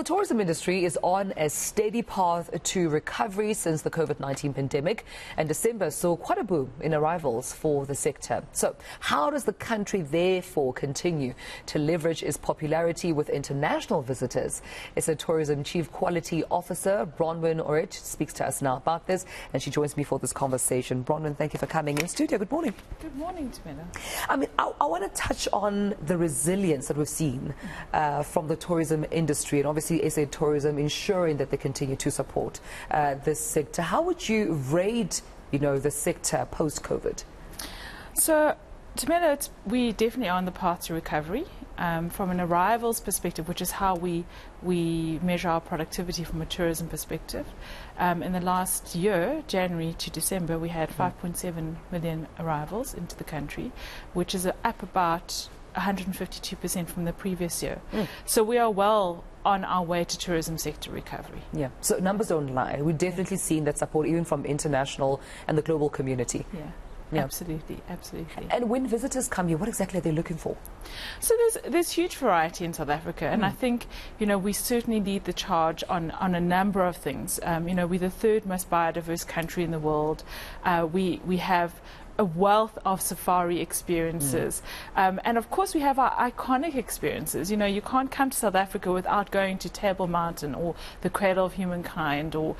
Well, the tourism industry is on a steady path to recovery since the COVID-19 pandemic, and December saw quite a boom in arrivals for the sector. So how does the country therefore continue to leverage its popularity with international visitors? It's a Tourism Chief Quality Officer, Bronwen Auret, speaks to us now about this, and she joins me for this conversation. Bronwen, thank you for coming in studio. Good morning. Good morning, Tamela. I want to touch on the resilience that we've seen from the tourism industry, and obviously SA Tourism ensuring that they continue to support this sector. How would you rate, the sector post-COVID? So, Tamela, we definitely are on the path to recovery. From an arrivals perspective, which is how we measure our productivity from a tourism perspective. In the last year, January to December, we had 5.7 million arrivals into the country, which is up about 152% from the previous year. So we are well on our way to tourism sector recovery. Yeah, so numbers don't lie. We've definitely seen that support even from international and the global community. Yeah. Absolutely, absolutely. And when visitors come here, what exactly are they looking for? So there's huge variety in South Africa, and I think we certainly lead the charge on a number of things. We're the third most biodiverse country in the world. We have a wealth of safari experiences, and of course we have our iconic experiences. You can't come to South Africa without going to Table Mountain or the Cradle of Humankind or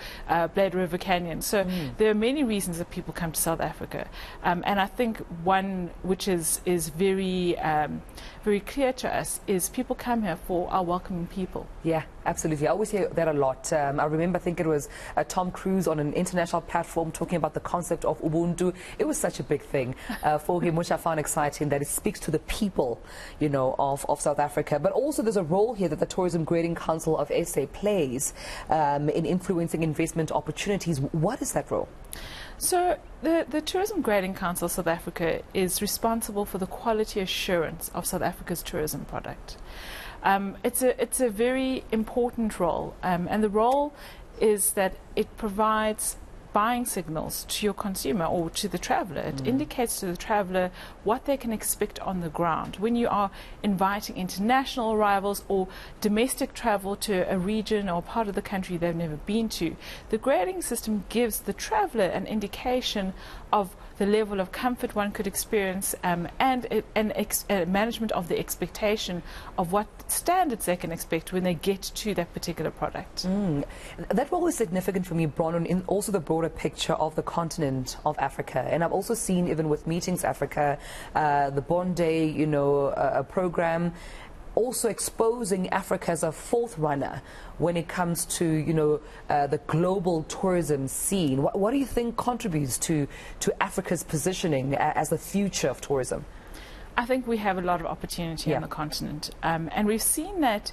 Blade River Canyon. So there are many reasons that people come to South Africa, and I think one which is very very clear to us is people come here for our welcoming people. Yeah, absolutely. I always hear that a lot. I remember, I think it was Tom Cruise on an international platform talking about the concept of Ubuntu. It was such a big thing for him, which I found exciting, that it speaks to the people, of South Africa. But also there's a role here that the Tourism Grading Council of SA plays in influencing investment opportunities. What is that role? So the Tourism Grading Council of South Africa is responsible for the quality assurance of South Africa's tourism product. It's a very important role, and the role is that it provides buying signals to your consumer or to the traveller. It indicates to the traveller what they can expect on the ground. When you are inviting international arrivals or domestic travel to a region or part of the country they've never been to, the grading system gives the traveller an indication of the level of comfort one could experience, and management of the expectation of what standards they can expect when they get to that particular product. That role is significant for me, Bronwen, in also the broader picture of the continent of Africa. And I've also seen, even with Meetings Africa, the Bond Day, a program also exposing Africa as a fourth runner when it comes to, the global tourism scene. What do you think contributes to Africa's positioning as the future of tourism? I think we have a lot of opportunity on the continent, and we've seen that,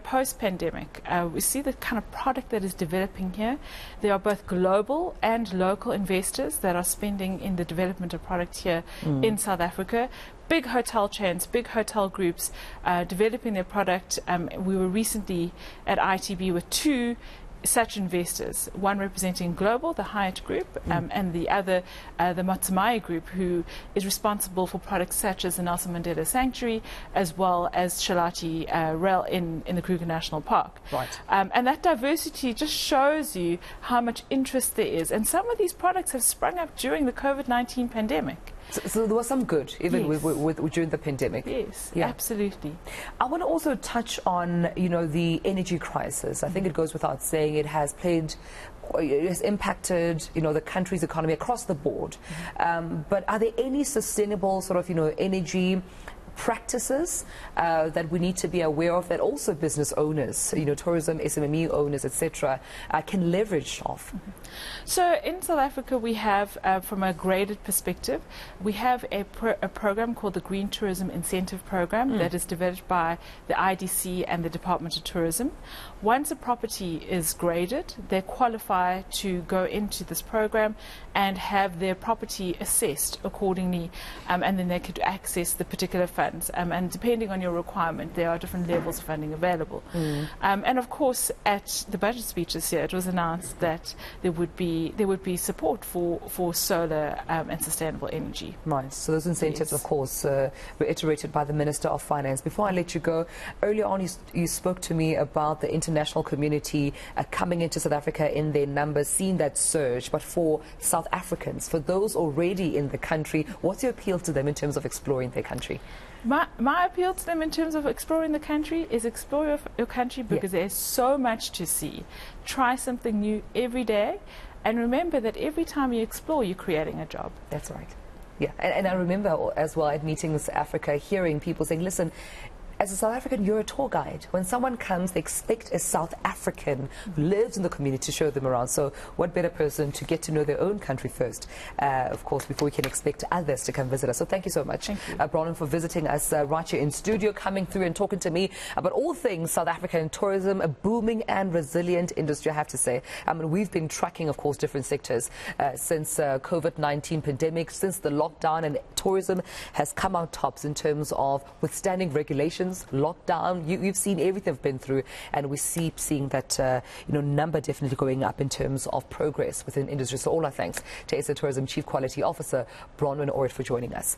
post-pandemic, we see the kind of product that is developing here. There are both global and local investors that are spending in the development of product here in South Africa. Big hotel chains, big hotel groups developing their product. We were recently at ITB with two such investors, one representing global, the Hyatt Group, and the other, the Matsumae Group, who is responsible for products such as the Nelson Mandela Sanctuary, as well as Shalati Rail in the Kruger National Park. Right. And that diversity just shows you how much interest there is. And some of these products have sprung up during the COVID-19 pandemic. So there was some good, even with during the pandemic. Yes, absolutely. I want to also touch on, the energy crisis. I think it goes without saying it has impacted, the country's economy across the board. But are there any sustainable sort of, energy practices that we need to be aware of that also business owners, tourism, SMME owners, etc., can leverage off? So in South Africa, we have, from a graded perspective, we have a program called the Green Tourism Incentive Program that is developed by the IDC and the Department of Tourism. Once a property is graded, they qualify to go into this program and have their property assessed accordingly, and then they could access the particular funds funds, and depending on your requirement, there are different levels of funding available. And of course, at the budget speech this year, it was announced that there would be support for solar and sustainable energy. Right. So those incentives, of course, reiterated by the Minister of Finance. Before I let you go, earlier on you spoke to me about the international community coming into South Africa in their numbers, seeing that surge. But for South Africans, for those already in the country, what's your appeal to them in terms of exploring their country? My appeal to them in terms of exploring the country is explore your country because there's so much to see. Try something new every day, and remember that every time you explore, you're creating a job. That's right. Yeah, and I remember as well at Meetings Africa hearing people saying, listen, as a South African, you're a tour guide. When someone comes, they expect a South African who lives in the community to show them around. So what better person to get to know their own country first, of course, before we can expect others to come visit us. So thank you so much, Bronwen, for visiting us right here in studio, coming through and talking to me about all things South African tourism, a booming and resilient industry, I have to say. I mean, we've been tracking, of course, different sectors since COVID-19 pandemic, since the lockdown, and tourism has come out tops in terms of withstanding regulations, lockdown. You've seen everything we've been through, and we seeing that number definitely going up in terms of progress within industry. So all our thanks to SA Tourism Chief Quality Officer Bronwen Auret for joining us.